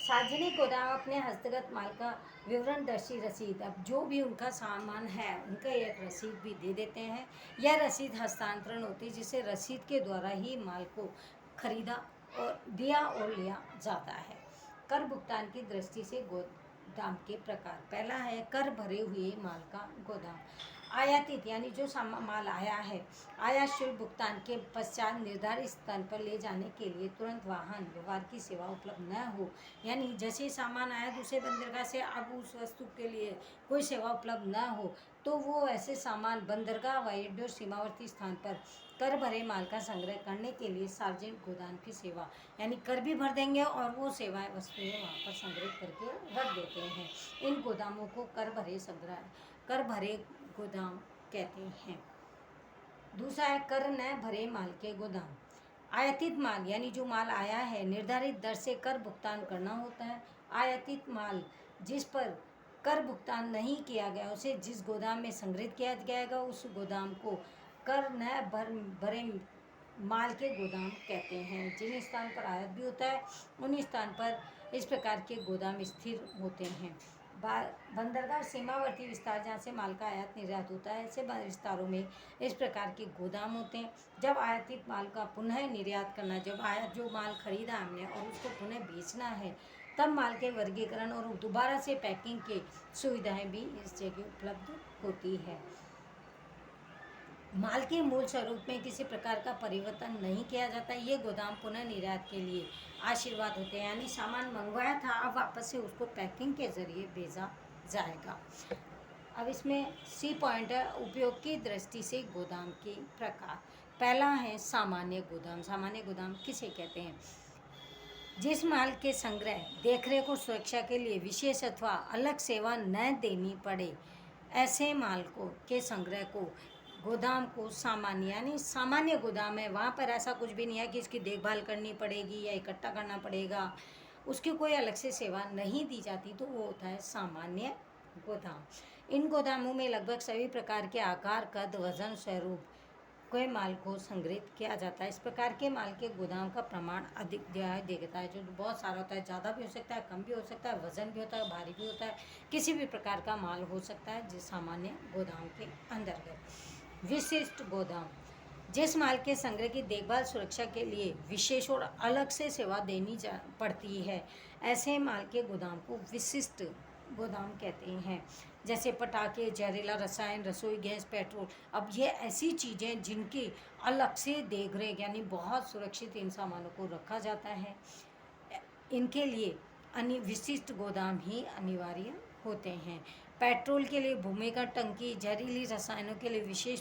सार्वजनिक गोदाम अपने हस्तगत माल का विवरण दर्शी रसीद, अब जो भी उनका सामान है उनका एक रसीद भी दे देते हैं। यह रसीद हस्तांतरण होती है जिससे रसीद के द्वारा ही माल को खरीदा और दिया और लिया जाता है। कर भुगतान की दृष्टि से गोदाम के प्रकार। पहला है कर भरे हुए माल का गोदाम। आयातित यानी जो माल आया है, आयात शुल्क भुगतान के पश्चात निर्धारित स्थान पर ले जाने के लिए तुरंत वाहन व्यवहार की सेवा उपलब्ध न हो, यानी जैसे सामान आया दूसरे बंदरगाह से अब उस वस्तु के लिए कोई सेवा उपलब्ध न हो तो वो ऐसे सामान बंदरगाह, हवाई अड्डे और सीमावर्ती स्थान पर कर भरे माल का संग्रह करने के लिए सार्वजनिक गोदाम की सेवा यानी कर भी भर देंगे और वो सेवाएं वस्तुएं वहाँ पर संग्रहित करके रख देते हैं। इन गोदामों को कर भरे गोदाम कहते हैं। दूसरा है कर न भरे माल के गोदाम। आयातित माल यानी जो माल आया है निर्धारित दर से कर भुगतान करना होता है। आयातित माल जिस पर कर भुगतान नहीं किया गया उसे जिस गोदाम में संग्रहित किया जाएगा उस गोदाम को कर न भरे माल के गोदाम कहते हैं। जिन स्थान पर आयात भी होता है उन स्थान पर इस प्रकार के गोदाम स्थिर होते हैं। बंदरगाह सीमावर्ती विस्तार जहाँ से माल का आयात निर्यात होता है ऐसे विस्तारों में इस प्रकार के गोदाम होते हैं। जब आयातित माल का पुनः निर्यात करना, जब जो माल खरीदा हमने और उसको पुनः बेचना है तब माल के वर्गीकरण और दोबारा से पैकिंग की सुविधाएं भी इस जगह उपलब्ध होती है। माल के मूल स्वरूप में किसी प्रकार का परिवर्तन नहीं किया जाता। ये गोदाम पुनः निर्यात के लिए आशीर्वाद होते हैं, यानी सामान मंगवाया था अब वापस से उसको पैकिंग के जरिए भेजा जाएगा। अब इसमें सी पॉइंट है उपयोग की दृष्टि से गोदाम के प्रकार। पहला है सामान्य गोदाम। सामान्य गोदाम किसे कहते हैं? जिस माल के संग्रह, देखरेख और सुरक्षा के लिए विशेष अथवा अलग सेवा न देनी पड़े, ऐसे माल को के संग्रह को गोदाम को सामान्य, यानी सामान्य गोदाम है, वहाँ पर ऐसा कुछ भी नहीं है कि इसकी देखभाल करनी पड़ेगी या इकट्ठा करना पड़ेगा, उसकी कोई अलग से सेवा नहीं दी जाती, तो वो होता है सामान्य गोदाम। इन गोदामों में लगभग सभी प्रकार के आकार, कद, वजन, स्वरूप के माल को संग्रहित किया जाता है। इस प्रकार के माल के गोदाम का प्रमाण अधिक दिखता है, जो बहुत सारा होता है, ज़्यादा भी हो सकता है, कम भी हो सकता है, वजन भी होता है, भारी भी होता है, किसी भी प्रकार का माल हो सकता है जिस सामान्य गोदाम के अंतर्गत। विशिष्ट गोदाम, जिस माल के संग्रह की देखभाल सुरक्षा के लिए विशेष और अलग से सेवा देनी पड़ती है, ऐसे माल के गोदाम को विशिष्ट गोदाम कहते हैं। जैसे पटाखे, जहरीला रसायन, रसोई गैस, पेट्रोल। अब ये ऐसी चीज़ें जिनकी अलग से देखरेख, यानी बहुत सुरक्षित इन सामानों को रखा जाता है, इनके लिए विशिष्ट गोदाम ही अनिवार्य होते हैं। पेट्रोल के लिए भूमिगत टंकी, जहरीली रसायनों के लिए विशेष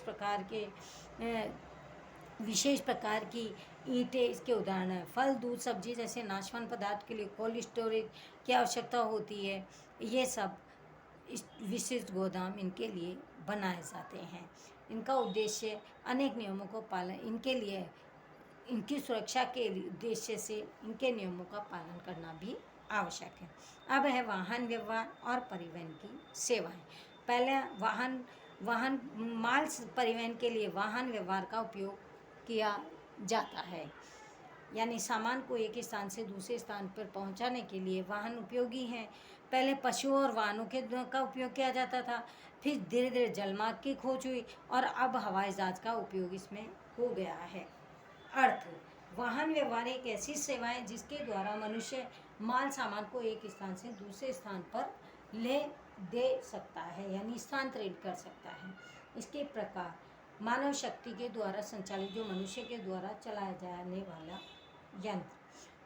प्रकार की ईंटें इसके उदाहरण हैं। फल, दूध, सब्जी जैसे नाशवान पदार्थ के लिए कोल्ड स्टोरेज की आवश्यकता होती है। ये सब विशिष्ट गोदाम इनके लिए बनाए जाते हैं। इनका उद्देश्य अनेक नियमों को पालन, इनके लिए इनकी सुरक्षा के उद्देश्य से इनके नियमों का पालन करना भी आवश्यक है। अब है वाहन व्यवहार और परिवहन की सेवाएं। पहले वाहन माल परिवहन के लिए वाहन व्यवहार का उपयोग किया जाता है, यानी सामान को एक स्थान से दूसरे स्थान पर पहुंचाने के लिए वाहन उपयोगी हैं। पहले पशुओं और वाहनों का उपयोग किया जाता था, फिर धीरे धीरे जलमार्ग की खोज हुई और अब हवाई जहाज का उपयोग इसमें हो गया है। अर्थ, वाहन व्यवहार एक ऐसी सेवा है जिसके द्वारा मनुष्य माल सामान को एक स्थान से दूसरे स्थान पर ले दे सकता है, यानी स्थानांतरित कर सकता है। इसके प्रकार मानव शक्ति के द्वारा संचालित, जो मनुष्य के द्वारा चलाया जाने वाला यंत्र।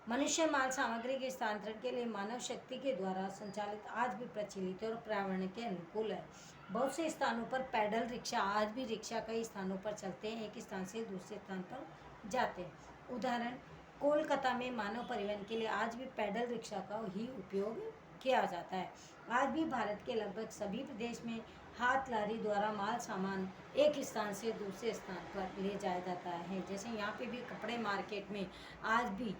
मनुष्य माल सामग्री के स्थानांतरण के लिए मानव शक्ति के द्वारा संचालित आज भी प्रचलित और पर्यावरण के अनुकूल है। बहुत से स्थानों पर पैडल रिक्शा, आज भी रिक्शा कई स्थानों पर चलते हैं, एक स्थान से दूसरे स्थान पर जाते हैं। उदाहरण, कोलकाता में मानव परिवहन के लिए आज भी पैडल रिक्शा का ही उपयोग किया जाता है। आज भी भारत के लगभग सभी प्रदेश में हाथ लारी द्वारा माल सामान एक स्थान से दूसरे स्थान पर ले जाया जाता है। जैसे यहाँ पे भी कपड़े मार्केट में आज भी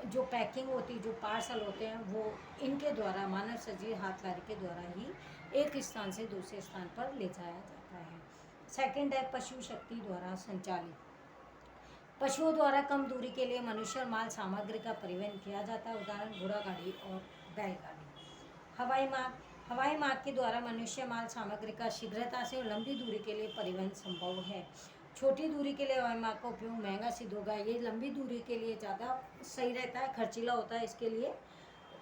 जो पैकिंग होती है, जो पार्सल होते हैं, वो इनके द्वारा मानव सजीव हाथ लारी के द्वारा ही एक स्थान से दूसरे स्थान पर ले जाया जाता है। सेकंड है पशु शक्ति द्वारा संचालित। पशुओं द्वारा कम दूरी के लिए मनुष्य और माल सामग्री का परिवहन किया जाता है। उदाहरण, घोड़ा गाड़ी और बैलगाड़ी। हवाई मार्ग के द्वारा मनुष्य माल सामग्री का शीघ्रता से और लंबी दूरी के लिए परिवहन संभव है। छोटी दूरी के लिए हवाई मार्ग का उपयोग महंगा सिद्ध होगा, ये लंबी दूरी के लिए ज़्यादा सही रहता है, खर्चीला होता है। इसके लिए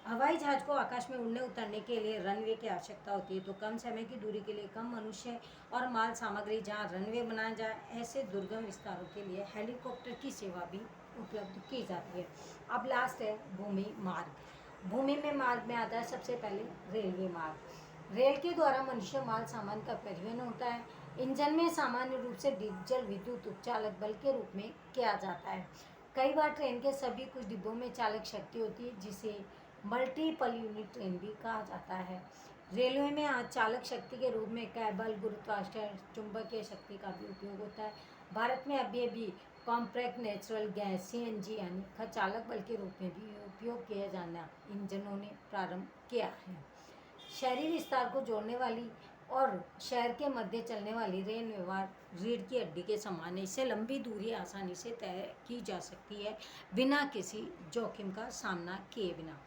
हवाई जहाज को आकाश में उड़ने उतरने के लिए रनवे की आवश्यकता होती है, तो कम समय की दूरी के लिए कम मनुष्य और माल सामग्री जहाँ रनवे बनाया जाए, ऐसे दुर्गम विस्तारों के लिए हेलीकॉप्टर की सेवा भी उपलब्ध की जाती है। अब लास्ट है भूमि मार्ग। भूमि में मार्ग में आता है सबसे पहले रेलवे मार्ग। रेल के द्वारा मनुष्य माल सामान का परिवहन होता है। इंजन में सामान्य रूप से डीजल विद्युत चालक बल के रूप में किया जाता है। कई बार ट्रेन के सभी कुछ डिब्बों में चालक शक्ति होती है, जिसे मल्टीपल यूनिट ट्रेन भी कहा जाता है। रेलवे में आज चालक शक्ति के रूप में कैबल, गुरुत्वाकर्षण, चुंबकीय शक्ति का भी उपयोग होता है। भारत में अभी कॉम्पैक्ट नेचुरल गैस सीएनजी यानी चालक बल के रूप में भी उपयोग किया जाना इंजनों ने प्रारंभ किया है। शहरी विस्तार को जोड़ने वाली और शहर के मध्य चलने वाली रेल व्यवहार रीढ़ की हड्डी के समान है। इससे लंबी दूरी आसानी से तय की जा सकती है बिना किसी जोखिम का सामना किए बिना।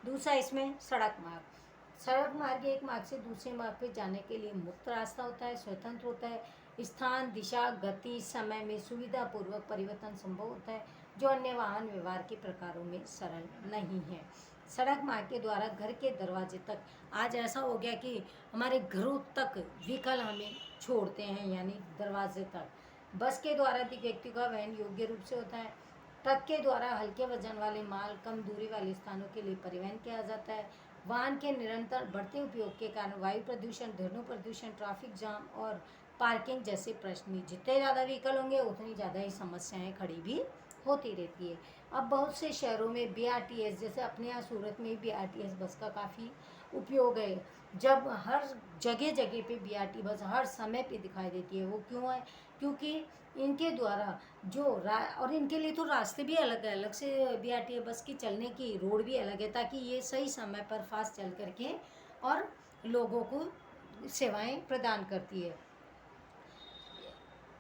दूसरा इसमें सड़क मार्ग। सड़क मार्ग एक मार्ग से दूसरे मार्ग पर जाने के लिए मुक्त रास्ता होता है, स्वतंत्र होता है। स्थान, दिशा, गति, समय में सुविधापूर्वक परिवर्तन संभव होता है, जो अन्य वाहन व्यवहार के प्रकारों में सरल नहीं है। सड़क मार्ग के द्वारा घर के दरवाजे तक आज ऐसा हो गया कि हमारे घरों तक व्हीकल हमें छोड़ते हैं, यानी दरवाजे तक। बस के द्वारा अधिक व्यक्ति का वहन योग्य रूप से होता है। ट्रक के द्वारा हल्के वजन वाले माल कम दूरी वाले स्थानों के लिए परिवहन किया जाता है। वाहन के निरंतर बढ़ते उपयोग के कारण वायु प्रदूषण, ध्वनि प्रदूषण, ट्रैफिक जाम और पार्किंग जैसे प्रश्न, जितने ज़्यादा व्हीकल होंगे उतनी ज़्यादा ही समस्याएं खड़ी भी होती रहती है। अब बहुत से शहरों में बीआरटीएस, जैसे अपने यहाँ सूरत में बीआरटीएस बस का काफ़ी उपयोग है। जब हर जगह जगह पे बीआरटी बस हर समय पे दिखाई देती है, वो क्यों है? क्योंकि इनके द्वारा और इनके लिए तो रास्ते भी अलग है, अलग से बीआरटी बस की चलने की रोड भी अलग है, ताकि ये सही समय पर फास्ट चल करके और लोगों को सेवाएं प्रदान करती है।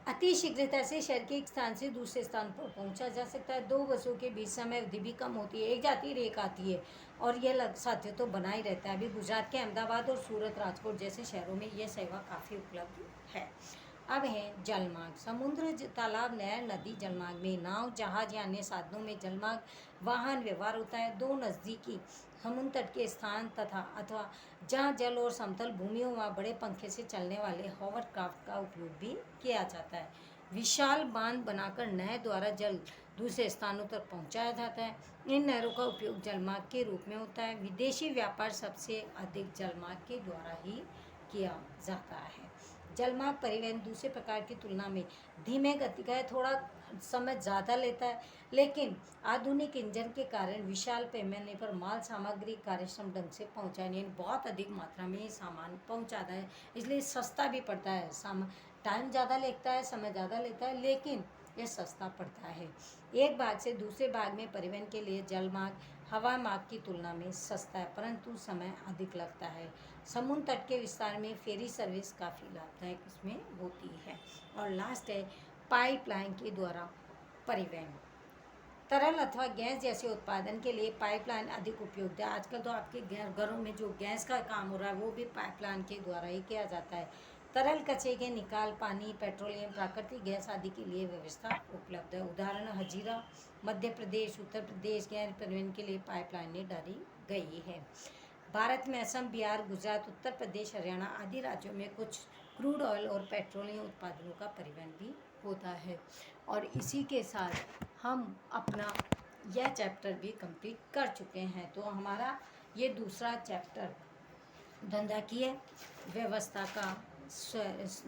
अति शीघ्रता से शहर के एक स्थान से दूसरे स्थान पर पहुंचा जा सकता है। दो बसों के बीच समय अवधि भी कम होती है, एक जाती है एक आती है, और यह साध्य तो बना ही रहता है। अभी गुजरात के अहमदाबाद और सूरत राजकोट जैसे शहरों में यह सेवा काफ़ी उपलब्ध है। अब है जलमार्ग। समुद्र, तालाब, नहर, नदी, जलमार्ग में नाव, जहाज या अन्य साधनों में जलमार्ग वाहन व्यवहार होता है। दो नज़दीकी समुद्र तट के स्थान तथा अथवा जहाँ जल और समतल भूमि हो वहाँ बड़े पंखे से चलने वाले हॉवरक्राफ्ट का उपयोग भी किया जाता है। विशाल बांध बनाकर नहर द्वारा जल दूसरे स्थानों तक पहुँचाया जाता है। इन नहरों का उपयोग जलमार्ग के रूप में होता है। विदेशी व्यापार सबसे अधिक जलमार्ग के द्वारा ही किया जाता है। जलमार्ग परिवहन दूसरे प्रकार की तुलना में धीमे गति का है, थोड़ा समय ज़्यादा लेता है, लेकिन आधुनिक इंजन के कारण विशाल पैमाने पर माल सामग्री कार्यक्षम ढंग से पहुँचाने, बहुत अधिक मात्रा में सामान पहुँचाता है, इसलिए सस्ता भी पड़ता है। टाइम ज़्यादा लगता है, समय ज़्यादा लेता है, लेकिन यह सस्ता पड़ता है। एक भाग से दूसरे भाग में परिवहन के लिए जलमार्ग हवा मार्ग की तुलना में सस्ता है, परंतु समय अधिक लगता है। समुद्र तट के विस्तार में फेरी सर्विस काफ़ी लाभदायक इसमें होती है। और लास्ट है पाइपलाइन के द्वारा परिवहन। तरल अथवा गैस जैसे उत्पादन के लिए पाइपलाइन अधिक उपयुक्त है। आजकल तो आपके घरों में जो गैस का काम हो रहा है वो भी पाइपलाइन के द्वारा ही किया जाता है। तरल कचरे के निकाल, पानी, पेट्रोलियम, प्राकृतिक गैस आदि के लिए व्यवस्था उपलब्ध है। उदाहरण हजीरा, मध्य प्रदेश, उत्तर प्रदेश गैस परिवहन के लिए पाइपलाइनें डाली गई है। भारत में असम, बिहार, गुजरात, उत्तर प्रदेश, हरियाणा आदि राज्यों में कुछ क्रूड ऑयल और पेट्रोलियम उत्पादनों का परिवहन भी होता है। और इसी के साथ हम अपना यह चैप्टर भी कंप्लीट कर चुके हैं। तो हमारा ये दूसरा चैप्टर धंधाकीय व्यवस्था का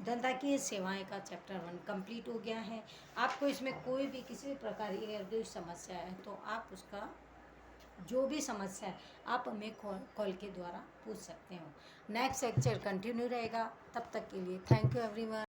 धंधाकीय सेवाएं का चैप्टर 1 कंप्लीट हो गया है। आपको इसमें कोई भी किसी भी प्रकार की अगर कोई समस्या है तो आप उसका जो भी समस्या है आप हमें कॉल के द्वारा पूछ सकते हो। नेक्स्ट लेक्चर कंटिन्यू रहेगा, तब तक के लिए थैंक यू एवरीवन।